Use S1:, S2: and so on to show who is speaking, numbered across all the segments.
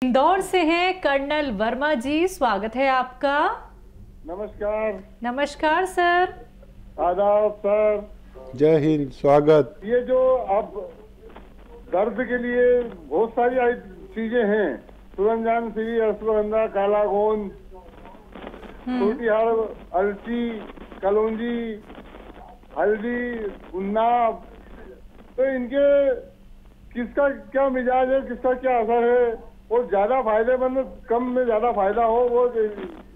S1: इंदौर से हैं कर्नल वर्मा जी, स्वागत है आपका।
S2: नमस्कार।
S1: नमस्कार सर।
S2: आदाब सर।
S3: जय हिंद, स्वागत।
S2: ये जो अब दर्द के लिए बहुत सारी चीजें हैं, सुरंजान श्री, अश्वगंधा, काला गोंद, छोटी हाड़, अलसी, कलौंजी, हल्दी, गुन्नाब, तो इनके किसका क्या मिजाज है, किसका क्या असर है, और ज्यादा फायदेमंद, कम में ज्यादा फायदा हो, वो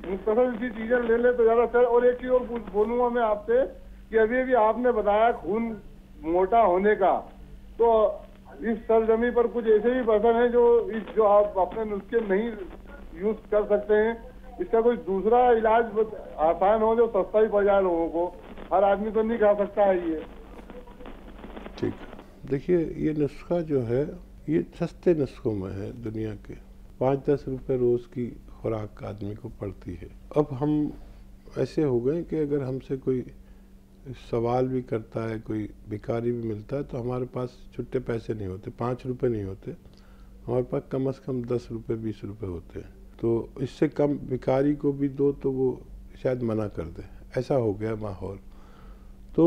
S2: मुख्तसर सी चीजें ले ले तो ज्यादा सर। और एक चीज और बोलूंगा मैं आपसे कि अभी अभी आपने बताया खून मोटा होने का, तो इस सरजमी पर कुछ ऐसे भी पर्सन है जो आप अपने नुस्खे नहीं यूज कर सकते हैं, इसका कोई दूसरा इलाज आसान हो जो सस्ता ही पड़ जाए लोगों को, हर आदमी तो नहीं खा सकता है ये।
S3: ठीक, देखिए ये नुस्खा जो है ये सस्ते नुस्खों में है दुनिया के। 5-10 रुपए रोज़ की खुराक आदमी को पड़ती है। अब हम ऐसे हो गए कि अगर हमसे कोई सवाल भी करता है, कोई भिखारी भी मिलता है, तो हमारे पास छुट्टे पैसे नहीं होते, 5 रुपए नहीं होते, हमारे पास कम से कम 10 रुपए 20 रुपए होते हैं। तो इससे कम भिखारी को भी दो तो वो शायद मना कर दे, ऐसा हो गया माहौल। तो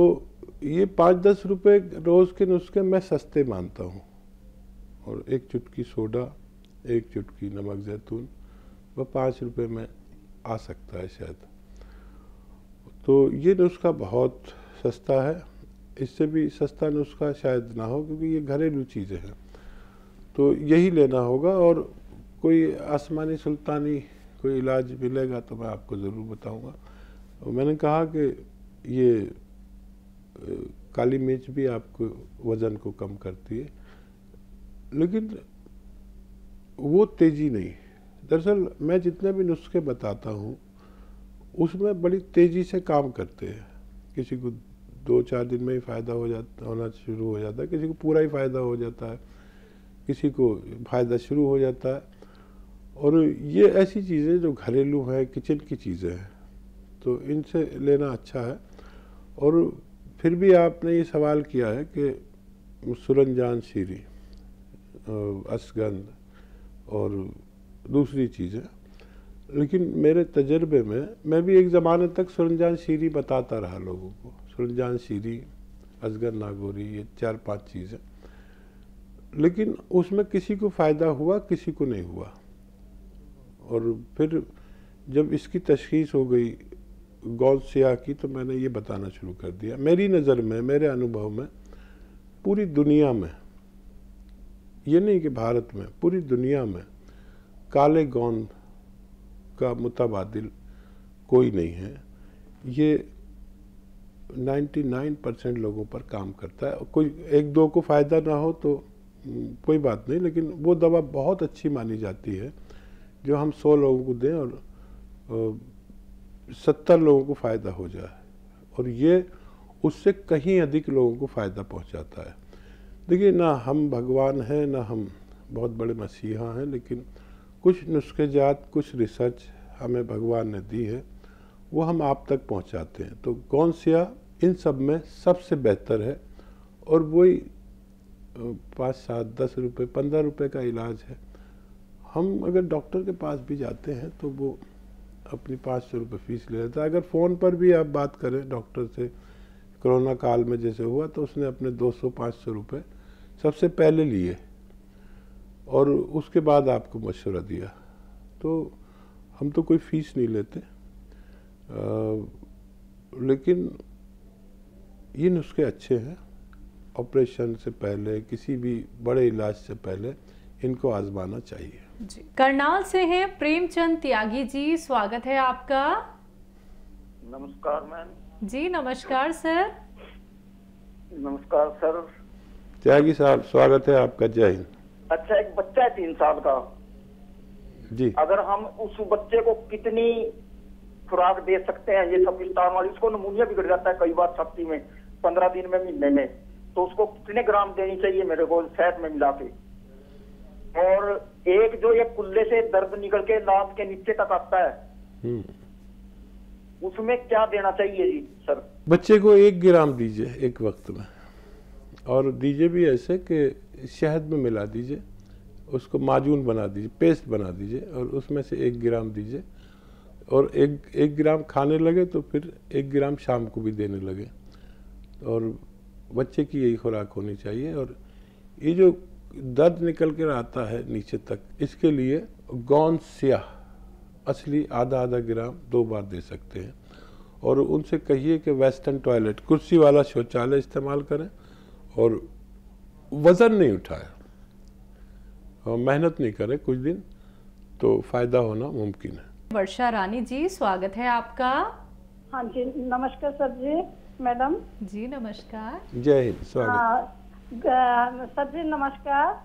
S3: ये 5-10 रुपए रोज़ के नुस्खे मैं सस्ते मानता हूँ, और एक चुटकी सोडा, एक चुटकी नमक जैतून, वह 5 रुपए में आ सकता है शायद। तो ये नुस्खा बहुत सस्ता है, इससे भी सस्ता नुस्खा शायद ना हो, क्योंकि ये घरेलू चीज़ें हैं, तो यही लेना होगा। और कोई आसमानी सुल्तानी कोई इलाज मिलेगा तो मैं आपको ज़रूर बताऊंगा। और मैंने कहा कि ये काली मिर्च भी आपको वज़न को कम करती है, लेकिन वो तेज़ी नहीं। दरअसल मैं जितने भी नुस्खे बताता हूँ उसमें बड़ी तेज़ी से काम करते हैं। किसी को 2-4 दिन में ही फ़ायदा होना शुरू हो जाता है, किसी को पूरा ही फ़ायदा हो जाता है, किसी को फ़ायदा शुरू हो जाता है। और ये ऐसी चीज़ें जो घरेलू हैं, किचन की चीज़ें हैं, तो इनसे लेना अच्छा है। और फिर भी आपने ये सवाल किया है कि सुरंजान शीरी, अश्वगंध और दूसरी चीज़ें, लेकिन मेरे तजर्बे में मैं भी एक ज़माने तक सुरंजान शीरी बताता रहा लोगों को। सुरंजान शीरी, अश्वगंध, नागौरी, ये 4-5 चीज़ें, लेकिन उसमें किसी को फ़ायदा हुआ, किसी को नहीं हुआ। और फिर जब इसकी तशख़ीस हो गई गौद सियाह की, तो मैंने ये बताना शुरू कर दिया। मेरी नज़र में, मेरे अनुभव में, पूरी दुनिया में, ये नहीं कि भारत में, पूरी दुनिया में काले गोंद का मुतबादिल कोई नहीं है। ये 99% लोगों पर काम करता है। कोई 1-2 को फ़ायदा ना हो तो कोई बात नहीं, लेकिन वो दवा बहुत अच्छी मानी जाती है जो हम 100 लोगों को दें और 70 लोगों को फ़ायदा हो जाए, और ये उससे कहीं अधिक लोगों को फ़ायदा पहुंचाता है। देखिए, ना हम भगवान हैं, ना हम बहुत बड़े मसीहा हैं, लेकिन कुछ नुस्खेजात, कुछ रिसर्च हमें भगवान ने दी है, वो हम आप तक पहुंचाते हैं। तो गौद सियाह इन सब में सबसे बेहतर है, और वही 5-7-10 रुपये, 15 रुपये का इलाज है। हम अगर डॉक्टर के पास भी जाते हैं तो वो अपनी 500 रुपये फ़ीस ले लेता है। अगर फ़ोन पर भी आप बात करें डॉक्टर से, कोरोना काल में जैसे हुआ, तो उसने अपने 200-500 रुपये सबसे पहले लिए और उसके बाद आपको मशवरा दिया। तो हम तो कोई फ़ीस नहीं लेते, लेकिन ये नुस्खे अच्छे हैं। ऑपरेशन से पहले, किसी भी बड़े इलाज से पहले इनको आजमाना चाहिए।
S1: जी। करनाल से हैं प्रेमचंद त्यागी जी, स्वागत है आपका।
S4: नमस्कार मैम।
S1: जी नमस्कार सर।
S4: नमस्कार सर।
S3: त्यागी साहब, स्वागत है आपका। जय हिंद।
S4: अच्छा, एक बच्चा है 3 साल का
S3: जी,
S4: अगर हम उस बच्चे को कितनी खुराक दे सकते हैं, ये सब विस्तार वाली, उसको नमूनिया बिगड़ जाता है कई बार छाती में, 15 दिन में, महीने में, तो उसको कितने ग्राम देनी चाहिए मेरे को शहद में मिला के? और एक जो ये कुल्ले से दर्द निकल के लात के नीचे तक आता है, उसमें क्या देना चाहिए जी सर?
S3: बच्चे को 1 ग्राम दीजिए एक वक्त में, और दीजिए भी ऐसे कि शहद में मिला दीजिए उसको माजून बना दीजिए, पेस्ट बना दीजिए और उसमें से 1 ग्राम दीजिए और एक ग्राम खाने लगे तो फिर 1 ग्राम शाम को भी देने लगे। और बच्चे की यही खुराक होनी चाहिए। और ये जो दर्द निकल कर आता है नीचे तक, इसके लिए गोंद स्याह असली आधा ग्राम 2 बार दे सकते हैं। और उनसे कहिए कि वेस्टर्न टॉयलेट, कुर्सी वाला शौचालय इस्तेमाल करें और वज़न नहीं उठाएं और मेहनत नहीं करें कुछ दिन, तो फ़ायदा होना मुमकिन है।
S1: वर्षा रानी जी, स्वागत है आपका।
S5: हाँ जी, नमस्कार सर जी, मैडम
S1: जी नमस्कार।
S3: जय हिंद, स्वागत।
S5: सर जी नमस्कार।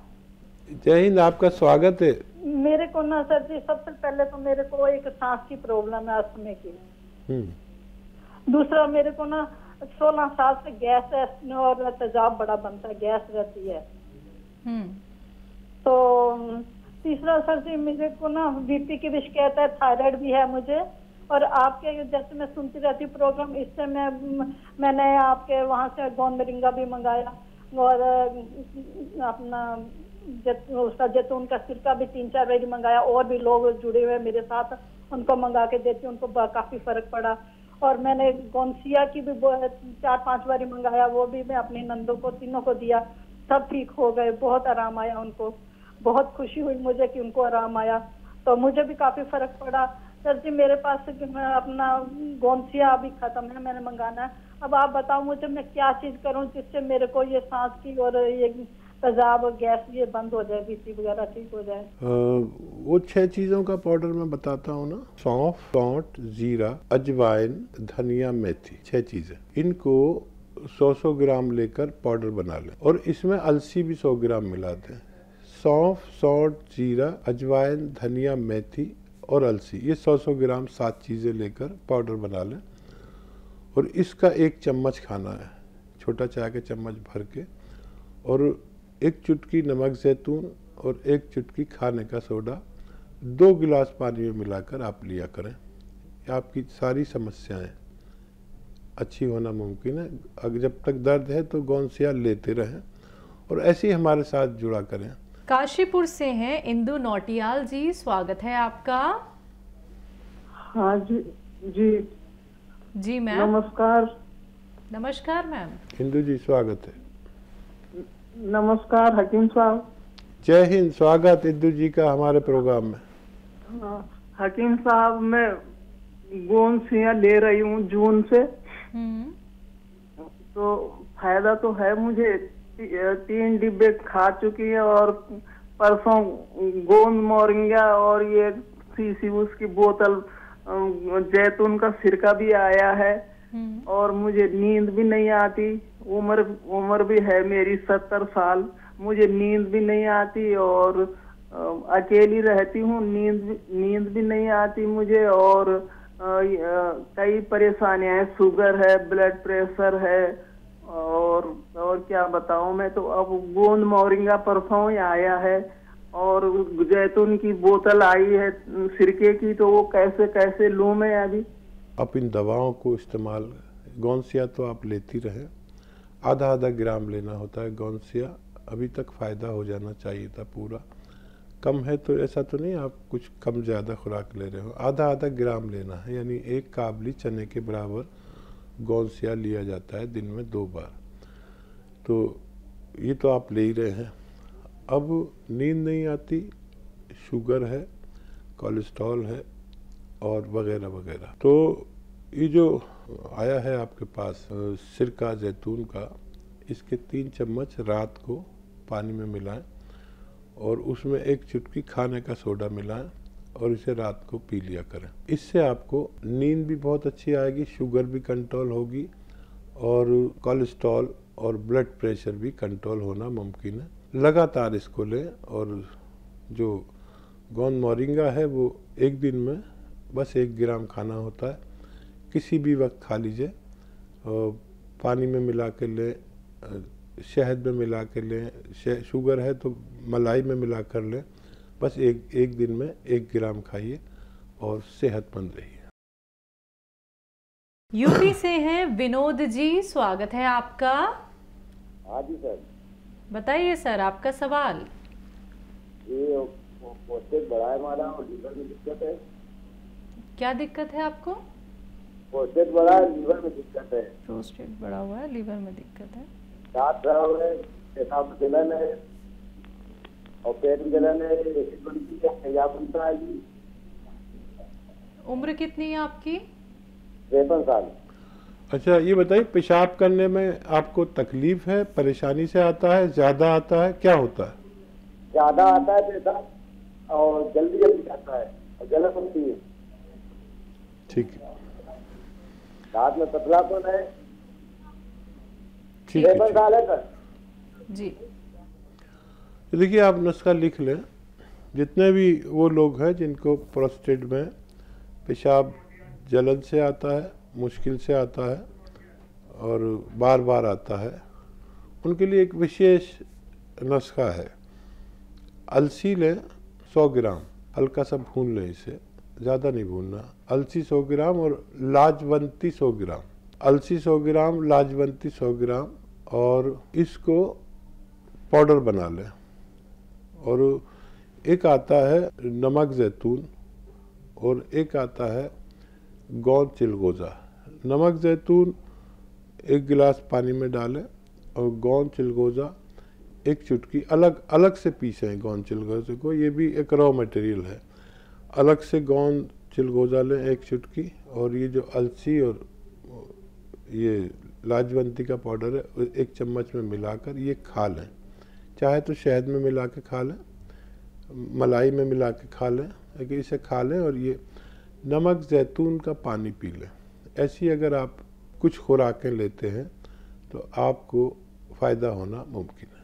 S3: जय हिंद, आपका स्वागत है।
S5: मेरे को ना सर जी, सबसे पहले तो मेरे को एक सांस की प्रॉब्लम है, अस्थमा की। दूसरा मेरे को ना 16 साल से गैस है और तेजाब बड़ा बनता है, गैस रहती है। तो तीसरा सर जी, मेरे को ना बीपी की भी शिकायत है, थायराइड भी है मुझे। और आपके जैसे मैं सुनती रहती प्रोग्राम, इससे मैंने आपके वहाँ से गोंद मोरिंगा भी मंगाया और अपना उसका जैतून का सिरका भी 3-4 बार मंगाया। और भी लोग जुड़े हुए मेरे साथ, उनको मंगा के देती हूँ, उनको काफी फर्क पड़ा। और मैंने गोंसिया की भी 4-5 बार मंगाया, वो भी मैं अपनी नंदों को तीनों को दिया, सब ठीक हो गए, बहुत आराम आया उनको। बहुत खुशी हुई मुझे कि उनको आराम आया, तो मुझे भी काफी फर्क पड़ा। सर जी मेरे पास अपना गोंसिया अभी खत्म है, मैंने मंगाना है। अब आप बताओ मुझे मैं क्या चीज करूं जिससे मेरे को ये सांस की और ये तेजाब और गैस ये बंद हो जाए, बीपी वगैरह ठीक हो जाए।
S3: वो 6 चीजों का पाउडर मैं बताता हूँ ना, सौंफ, सौंठ, जीरा, अजवाइन, धनिया, मेथी, 6 चीजें। इनको 100 ग्राम लेकर पाउडर बना लें और इसमें अलसी भी 100 ग्राम मिला दें। सौंफ, सौंठ, जीरा, अजवाइन, धनिया, मेथी और अलसी, ये 100 ग्राम 7 चीज़ें लेकर पाउडर बना लें और इसका 1 चम्मच खाना है, छोटा चाय का चम्मच भर के। और 1 चुटकी नमक जैतून और 1 चुटकी खाने का सोडा 2 गिलास पानी में मिलाकर आप लिया करें। आपकी सारी समस्याएं अच्छी होना मुमकिन है। अगर जब तक दर्द है तो गोंसिया लेते रहें और ऐसे ही हमारे साथ जुड़ा करें।
S1: काशीपुर से हैं इंदु नौटियाल जी, स्वागत है आपका।
S6: हाँ जी
S1: जी मैम,
S6: नमस्कार।
S1: नमस्कार मैम।
S3: इंदु जी स्वागत है।
S6: नमस्कार हकीम साहब।
S3: जय हिंद, स्वागत इंदु जी का हमारे प्रोग्राम में।
S6: हकीम साहब, मैं गोंसिया ले रही हूँ जून से, तो फायदा तो है मुझे। 3 डिब्बे खा चुकी है और परसों गोंद मोरिंगा और ये शीशी उसकी बोतल जैतून का सिरका भी आया है। और मुझे नींद भी नहीं आती। उम्र भी है मेरी 70 साल, मुझे नींद भी नहीं आती और अकेली रहती हूँ, नींद भी नहीं आती मुझे। और कई परेशानियां हैं, शुगर है, ब्लड प्रेशर है और क्या बताऊं मैं। तो अब गोंद मोरिंगा परसों ही आया है और जैतून की बोतल आई है सिरके की, तो वो कैसे लूं मैं अभी।
S3: आप इन दवाओं को इस्तेमाल, गोंसिया तो आप लेती रहें, आधा ग्राम लेना होता है गोंसिया। अभी तक फ़ायदा हो जाना चाहिए था पूरा। कम है तो ऐसा तो नहीं आप कुछ कम ज़्यादा खुराक ले रहे हो, आधा ग्राम लेना है, यानी 1 काबली चने के बराबर गोंसिया लिया जाता है दिन में 2 बार। तो ये तो आप ले ही रहे हैं। अब नींद नहीं आती, शुगर है, कोलेस्ट्रॉल है और वगैरह वगैरह। तो ये जो आया है आपके पास सिरका जैतून का, इसके 3 चम्मच रात को पानी में मिलाएं और उसमें 1 चुटकी खाने का सोडा मिलाएं और इसे रात को पी लिया करें। इससे आपको नींद भी बहुत अच्छी आएगी, शुगर भी कंट्रोल होगी और कोलेस्ट्रॉल और ब्लड प्रेशर भी कंट्रोल होना मुमकिन है। लगातार इसको लें। और जो गोंद मोरिंगा है वो 1 दिन में बस 1 ग्राम खाना होता है, किसी भी वक्त खा लीजिए। पानी में मिला के लें, शहद में मिला के लें, शुगर है तो मलाई में मिला कर लें। बस एक दिन में 1 ग्राम खाइए और सेहतमंद रहिए।
S1: यूपी से हैं विनोद जी, स्वागत है आपका।
S2: हाँ जी सर।
S1: बताइए सर आपका सवाल।
S2: ये
S7: प्रोस्टेट बड़ा है हमारा और लीवर में दिक्कत है।
S1: क्या दिक्कत है आपको?
S7: प्रोस्टेट बड़ा है, लीवर में दिक्कत है।
S1: प्रोस्टेट बड़ा हुआ है, लीवर में दिक्कत है।
S7: दांत खराब है, पेशाब जलन है और पेट में जलन है, एसिड बनती है, तेजाब बनता है जी।
S1: उम्र कितनी है आपकी?
S7: 53 साल।
S3: अच्छा, ये बताइए, पेशाब करने में आपको तकलीफ है, परेशानी से आता है, ज्यादा आता है, क्या होता है?
S7: ज्यादा आता है पेशाब और जल्दी जल्दी आता है और जलन बनती है।
S3: ठीक है,
S7: दांत में पतलापन है।
S3: ठीक है,
S7: 53 साल है सर
S1: जी।
S3: देखिए, आप नुस्खा लिख लें। जितने भी वो लोग हैं जिनको प्रोस्टेट में पेशाब जलन से आता है, मुश्किल से आता है और बार बार आता है, उनके लिए एक विशेष नुस्खा है। अलसी लें 100 ग्राम, हल्का सा भून लें, इसे ज़्यादा नहीं भूनना। अलसी 100 ग्राम और लाजवंती 100 ग्राम। अलसी 100 ग्राम, लाजवंती 100 ग्राम, और इसको पाउडर बना लें। और एक आता है नमक जैतून और एक आता है गोंद चिलगोज़ा। नमक जैतून 1 गिलास पानी में डालें और गोंद चिलगोज़ा 1 चुटकी, अलग अलग से पीसें गोंद चिलगोज़े को, ये भी एक रॉ मटेरियल है। अलग से गोंद चिलगोज़ा लें 1 चुटकी, और ये जो अलसी और ये लाजवंती का पाउडर है 1 चम्मच में मिलाकर ये खा लें। चाहे तो शहद में मिला के खा लें, मलाई में मिला के खा लें, लेकिन इसे खा लें और ये नमक जैतून का पानी पी लें। ऐसी अगर आप कुछ खुराकें लेते हैं तो आपको फ़ायदा होना मुमकिन है।